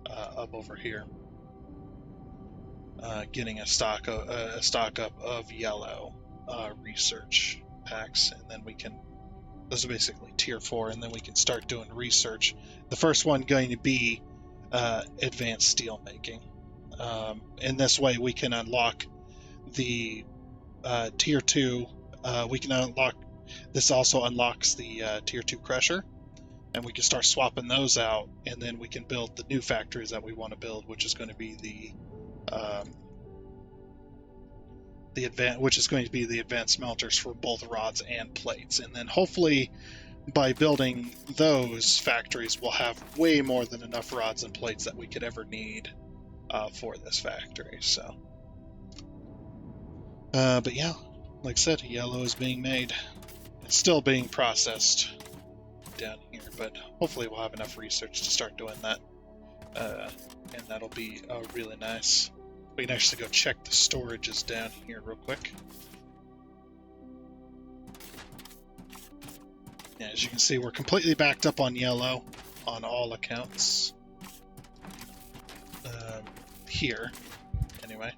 up over here. Getting a stock up of yellow research packs, and then we can. Those are basically tier 4, and then we can start doing research. The first one going to be advanced steel making. In this way, we can unlock the tier 2. We can unlock. This also unlocks the tier 2 crusher, and we can start swapping those out, and then we can build the new factories that we want to build, which is going to be the advanced smelters for both rods and plates. And then hopefully by building those factories, we'll have way more than enough rods and plates that we could ever need for this factory. So but yeah, like I said, yellow is being made. It's still being processed down here, but hopefully we'll have enough research to start doing that, and that'll be really nice. We can actually go check the storages down here real quick. Yeah, as you can see, we're completely backed up on yellow on all accounts. Here, anyway.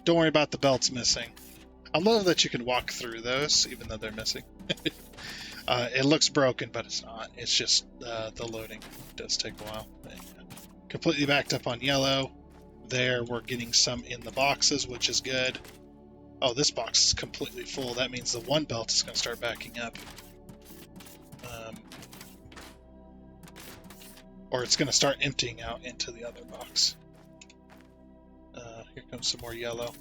Don't worry about the belts missing. I love that you can walk through those, even though they're missing. It looks broken, but it's not. It's just the loading does take a while. But, yeah. Completely backed up on yellow. There, we're getting some in the boxes, which is good. Oh, this box is completely full. That means the one belt is going to start backing up. Or it's going to start emptying out into the other box. Here comes some more yellow.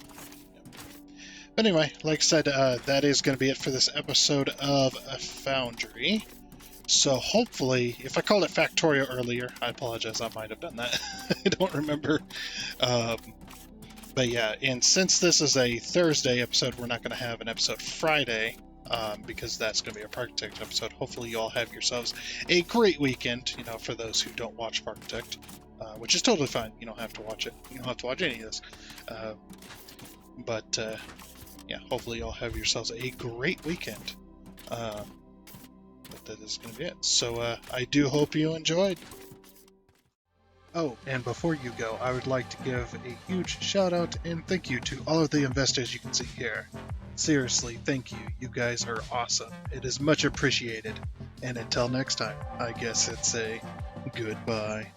But anyway, like I said, that is going to be it for this episode of Foundry. So hopefully, if I called it Factorio earlier, I apologize, I might have done that. I don't remember. But yeah, and since this is a Thursday episode, we're not going to have an episode Friday, because that's going to be our Parkitect episode. Hopefully you all have yourselves a great weekend, for those who don't watch Parkitect, which is totally fine. You don't have to watch it. You don't have to watch any of this. But yeah, hopefully you all have yourselves a great weekend. But that is going to be it. So I do hope you enjoyed. Oh, and before you go, I would like to give a huge shout out and thank you to all of the investors you can see here. Seriously, thank you. You guys are awesome. It is much appreciated. And until next time, I guess it's a Goodbye.